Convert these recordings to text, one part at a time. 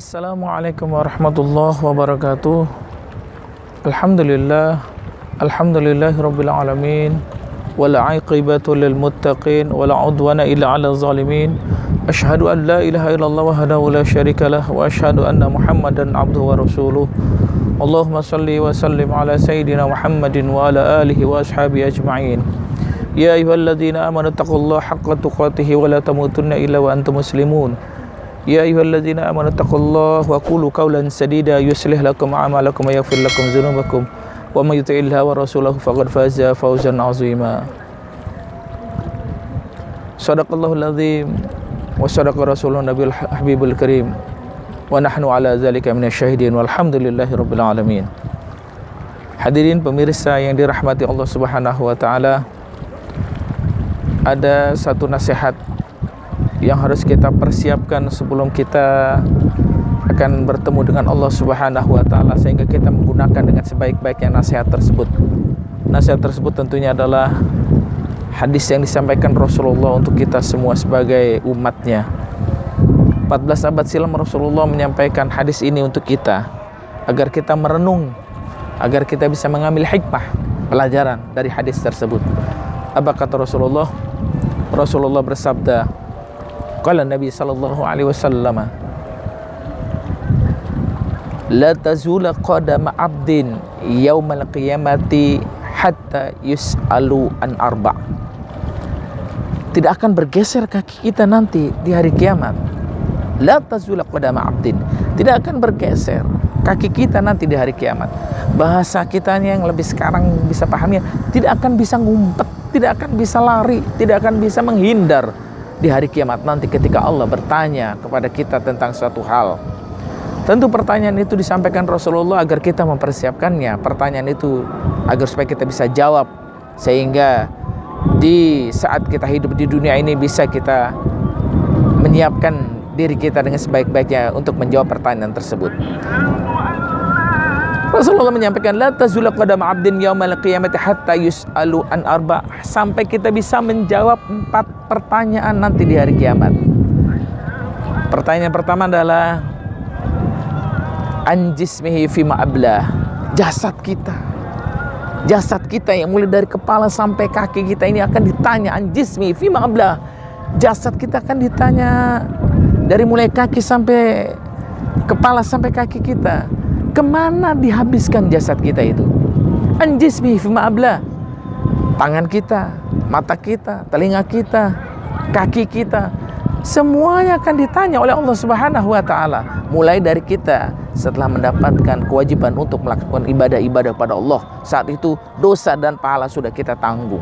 Assalamualaikum warahmatullahi wabarakatuh. Alhamdulillahirabbil alamin wal 'aqibatu lil muttaqin wala 'udwana illa 'alal zalimin. Asyhadu an la ilaha illallah wahdahu la syarikalah wa asyhadu anna Muhammadan 'abduhu wa rasuluh. Allahumma shalli wa sallim ala sayyidina Muhammadin wa ala alihi wa ashabihi ajma'in. Ya ayyuhalladzina amanu taqullaha haqqa tuqatih wa la tamutunna illa wa antum muslimun. Ya ayyuhalladzina amanu taqullaha wa qulu qawlan sadida yuslih lakum a'malakum wa yaghfir lakum dzunubakum wa may yuti'illaha wa rasulahu faqad faza fawzan 'azima. Shadaqallahul azim wa sadaqa rasulun nabiyul habibul karim wa nahnu ala dzalika minasyahidin walhamdulillahirabbil alamin. Hadirin pemirsa yang dirahmati Allah Subhanahu wa taala, ada satu nasihat yang harus kita persiapkan sebelum kita akan bertemu dengan Allah Subhanahu wa taala, sehingga kita menggunakan dengan sebaik-baiknya nasihat tersebut. Nasihat tersebut tentunya adalah hadis yang disampaikan Rasulullah untuk kita semua sebagai umatnya. 14 abad silam Rasulullah menyampaikan hadis ini untuk kita agar kita merenung, agar kita bisa mengambil hikmah, pelajaran dari hadis tersebut. Apa kata Rasulullah? Rasulullah bersabda, qala Nabi sallallahu alaihi wasallam, la tazula qadama 'abdin yaumal qiyamati hatta yus'alu an arba'. Tidak akan bergeser kaki kita nanti di hari kiamat. La tazula qadama 'abdin, tidak akan bergeser kaki kita nanti di hari kiamat. Bahasa kitanya yang lebih sekarang bisa pahamnya, tidak akan bisa ngumpet, tidak akan bisa lari, tidak akan bisa menghindar di hari kiamat nanti ketika Allah bertanya kepada kita tentang suatu hal. Tentu pertanyaan itu disampaikan Rasulullah agar kita mempersiapkannya. Pertanyaan itu agar supaya kita bisa jawab, sehingga di saat kita hidup di dunia ini bisa kita menyiapkan diri kita dengan sebaik-baiknya untuk menjawab pertanyaan tersebut. Rasulullah menyampaikan, la tazula qadama 'abdin yaumal qiyamati hatta yus'alu an arba', sampai kita bisa menjawab 4 pertanyaan nanti di hari kiamat. Pertanyaan pertama adalah an jismihi fima ablah, jasad kita. Jasad kita yang mulai dari kepala sampai kaki kita ini akan ditanya an jismihi fima ablah. Jasad kita akan ditanya dari mulai kaki sampai kepala sampai kaki kita. Kemana dihabiskan jasad kita itu? An jismihi fima ablah. Tangan kita, mata kita, telinga kita, kaki kita, semuanya akan ditanya oleh Allah Subhanahu wa taala. Mulai dari kita setelah mendapatkan kewajiban untuk melakukan ibadah-ibadah pada Allah, saat itu dosa dan pahala sudah kita tanggung.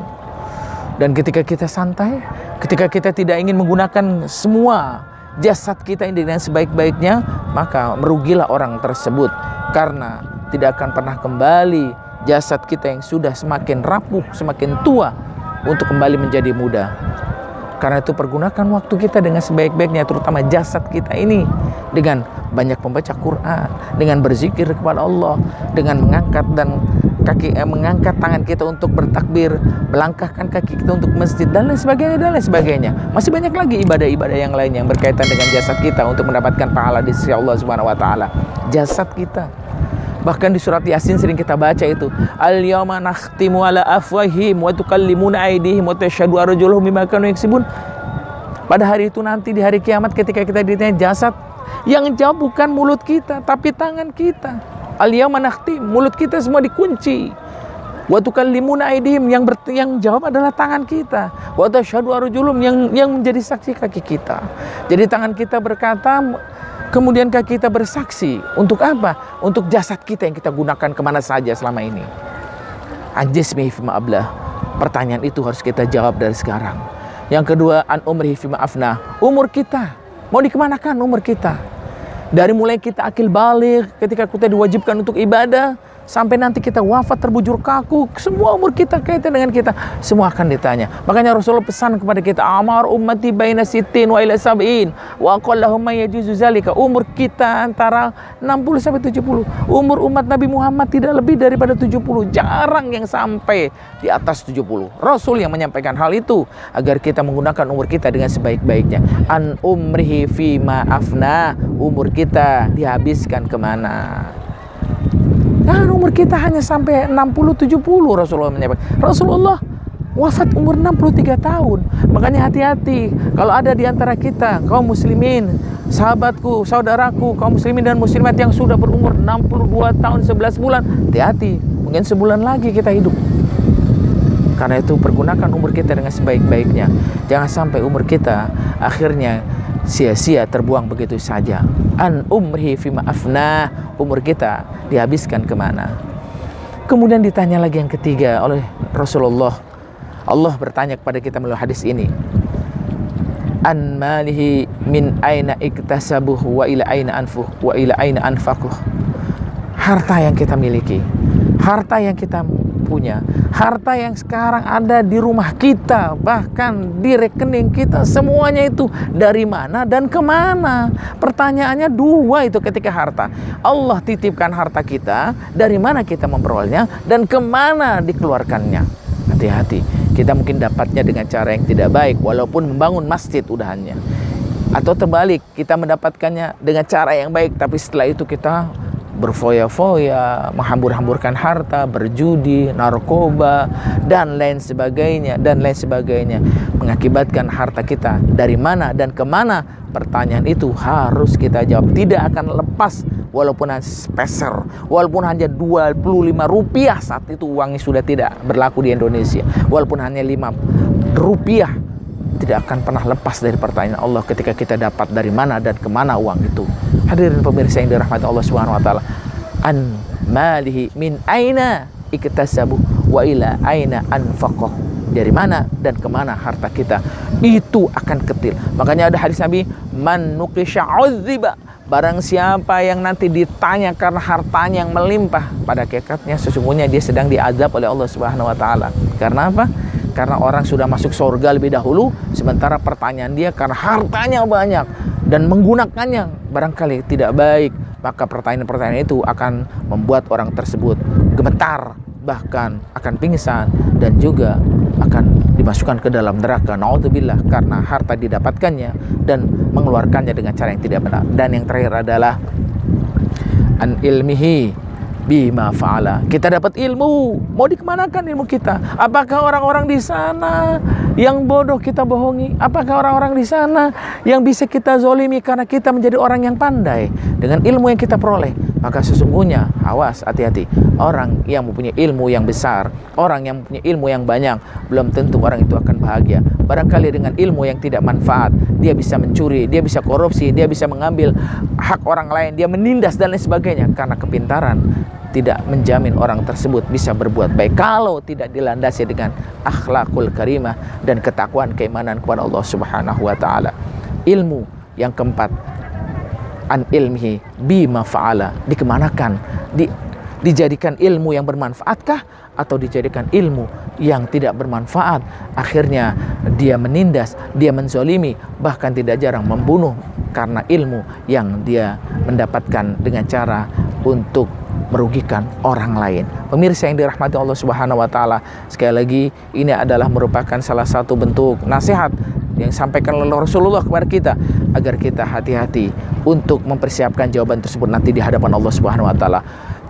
Dan ketika kita santai, ketika kita tidak ingin menggunakan semua jasad kita ini dengan sebaik-baiknya, maka merugilah orang tersebut, karena tidak akan pernah kembali jasad kita yang sudah semakin rapuh, semakin tua, untuk kembali menjadi muda. Karena itu pergunakan waktu kita dengan sebaik-baiknya, terutama jasad kita ini, dengan banyak membaca Quran, dengan berzikir kepada Allah, dengan mengangkat tangan kita untuk bertakbir, melangkahkan kaki kita untuk masjid, dan lain sebagainya, dan lain sebagainya. Masih banyak lagi ibadah-ibadah yang lain yang berkaitan dengan jasad kita untuk mendapatkan pahala di sisi Allah Subhanahu wa taala. Jasad kita. Bahkan di surat Yasin sering kita baca itu, al-yauma nakhtimu ala afwahihim wa tukallimuna aydihim wa tashhadu arjuluhum bima kanu yaksibun. Pada hari itu nanti di hari kiamat ketika kita ditanya jasad, yang jawab bukan mulut kita tapi tangan kita. Al-yauma nakhtim, mulut kita semua dikunci. Wa tukallimuna aydihim, yang jawab adalah tangan kita. Wa tashhadu arjuluhum, yang menjadi saksi kaki kita. Jadi tangan kita berkata, kemudian kaki kita bersaksi. Untuk apa? Untuk jasad kita yang kita gunakan kemana saja selama ini. Anjismihi fima ablah. Pertanyaan itu harus kita jawab dari sekarang. Yang kedua, an umrihi fima afna. Umur kita, mau dikemanakan umur kita? Dari mulai kita akil baligh, ketika kita diwajibkan untuk ibadah, sampai nanti kita wafat terbujur kaku, semua umur kita kaitan dengan kita, semua akan ditanya. Makanya Rasulullah pesan kepada kita, amar ummati baina sittin wa ila sab'in wa aqallahum ma yajuzu zalika. Umur kita antara 60 sampai 70. Umur umat Nabi Muhammad tidak lebih daripada 70. Jarang yang sampai di atas 70. Rasul yang menyampaikan hal itu agar kita menggunakan umur kita dengan sebaik-baiknya. An umrihi fima afna, umur kita dihabiskan kemana? Nah, umur kita hanya sampai 60-70. Rasulullah menyampaikan. Rasulullah wafat umur 63 tahun. Makanya hati-hati kalau ada di antara kita kaum muslimin, sahabatku, saudaraku, kaum muslimin dan muslimat yang sudah berumur 62 tahun 11 bulan, hati-hati, mungkin sebulan lagi kita hidup. Karena itu pergunakan umur kita dengan sebaik-baiknya. Jangan sampai umur kita akhirnya sia-sia terbuang begitu saja. An umrihi fima afna, umur kita dihabiskan kemana? Kemudian ditanya lagi yang ketiga oleh Rasulullah. Allah bertanya kepada kita melalui hadis ini. An malihi min aina iktasabuh wa ila aina anfuh wa ila aina anfaquh. Harta yang kita miliki, harta yang kita punya, harta yang sekarang ada di rumah kita, bahkan di rekening kita, semuanya itu dari mana dan kemana? Pertanyaannya dua itu ketika harta. Allah titipkan harta kita, dari mana kita memperolehnya dan kemana dikeluarkannya. Hati-hati, kita mungkin dapatnya dengan cara yang tidak baik, walaupun membangun masjid udahannya. Atau terbalik, kita mendapatkannya dengan cara yang baik, tapi setelah itu kita berfoya-foya, menghambur-hamburkan harta, berjudi, narkoba, dan lain sebagainya, mengakibatkan harta kita dari mana dan kemana. Pertanyaan itu harus kita jawab, tidak akan lepas, walaupun hanya sepeser, walaupun hanya 25 rupiah, saat itu uangnya sudah tidak berlaku di Indonesia, walaupun hanya 5 rupiah, tidak akan pernah lepas dari pertanyaan Allah ketika kita dapat dari mana dan kemana uang itu. Hadirin pemirsa yang dirahmati Allah Subhanahu wa taala, an malihi min aina iktasabu wa ila aina anfaqah. Dari mana dan kemana harta kita itu akan ketil. Makanya ada hadis Nabi, man nuqisha udziba, barang siapa yang nanti ditanya karena hartanya yang melimpah, pada hakikatnya sesungguhnya dia sedang diazab oleh Allah Subhanahu wa taala. Karena apa? Karena orang sudah masuk surga lebih dahulu, sementara pertanyaan dia karena hartanya banyak dan menggunakannya barangkali tidak baik, maka pertanyaan-pertanyaan itu akan membuat orang tersebut gemetar, bahkan akan pingsan dan juga akan dimasukkan ke dalam neraka, naudzubillah, karena harta didapatkannya dan mengeluarkannya dengan cara yang tidak benar. Dan yang terakhir adalah an ilmihi bima fa'ala. Kita dapat ilmu, mau dikemanakan ilmu kita? Apakah orang-orang di sana yang bodoh kita bohongi? Apakah orang-orang di sana yang bisa kita zolimi karena kita menjadi orang yang pandai dengan ilmu yang kita peroleh? Maka sesungguhnya, awas, hati-hati. Orang yang mempunyai ilmu yang besar, orang yang mempunyai ilmu yang banyak, belum tentu orang itu akan bahagia. Barangkali dengan ilmu yang tidak manfaat, dia bisa mencuri, dia bisa korupsi, dia bisa mengambil hak orang lain, dia menindas dan lain sebagainya. Karena kepintaran tidak menjamin orang tersebut bisa berbuat baik kalau tidak dilandasi dengan akhlakul karimah dan ketakwaan keimanan kepada Allah Subhanahu wa taala. Ilmu yang keempat, an ilmihi bima fa'ala, dikemanakan? Dijadikan ilmu yang bermanfaatkah atau dijadikan ilmu yang tidak bermanfaat? Akhirnya dia menindas, dia menzolimi, bahkan tidak jarang membunuh karena ilmu yang dia mendapatkan dengan cara untuk merugikan orang lain. Pemirsa yang dirahmati Allah Subhanahu wa taala, sekali lagi ini adalah merupakan salah satu bentuk nasihat yang disampaikan oleh Rasulullah kepada kita agar kita hati-hati untuk mempersiapkan jawaban tersebut nanti di hadapan Allah Subhanahu wa taala.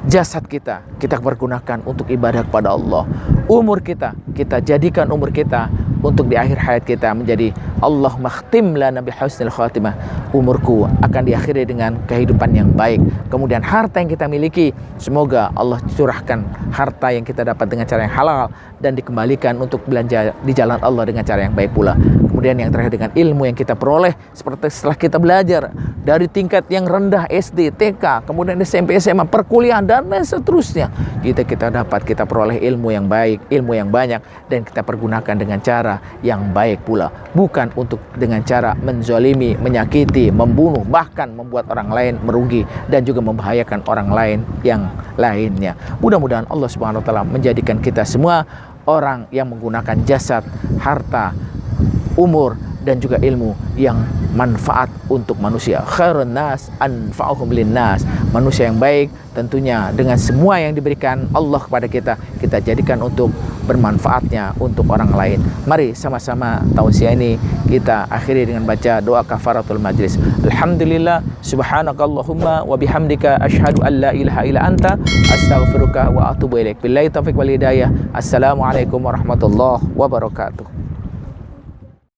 Jasad kita pergunakan untuk ibadah kepada Allah. Umur kita jadikan umur kita untuk di akhir hayat kita menjadi Allahumma khtim lana bihusnil khatimah. Umurku akan diakhiri dengan kehidupan yang baik. Kemudian harta yang kita miliki, semoga Allah curahkan harta yang kita dapat dengan cara yang halal dan dikembalikan untuk belanja di jalan Allah dengan cara yang baik pula. Kemudian Kemudian yang terakhir dengan ilmu yang kita peroleh, seperti setelah kita belajar dari tingkat yang rendah SD, TK, kemudian SMP, SMA, perkuliahan dan lain seterusnya, kita peroleh ilmu yang baik, ilmu yang banyak, dan kita pergunakan dengan cara yang baik pula, bukan untuk dengan cara menzalimi, menyakiti, membunuh, bahkan membuat orang lain merugi dan juga membahayakan orang lain yang lainnya. Mudah-mudahan Allah Subhanahu wa taala menjadikan kita semua orang yang menggunakan jasad, harta, umur dan juga ilmu yang manfaat untuk manusia. Khairun nas anfa'uhum linnas. Manusia yang baik tentunya dengan semua yang diberikan Allah kepada kita, kita jadikan untuk bermanfaatnya untuk orang lain. Mari sama-sama tausiah ini kita akhiri dengan baca doa kafaratul majlis. Alhamdulillah, subhanakallahumma wa bihamdika asyhadu an la ilaha illa anta astaghfiruka wa atubu ilaik. Billahi taufiq wal hidayah. Assalamualaikum warahmatullahi wabarakatuh.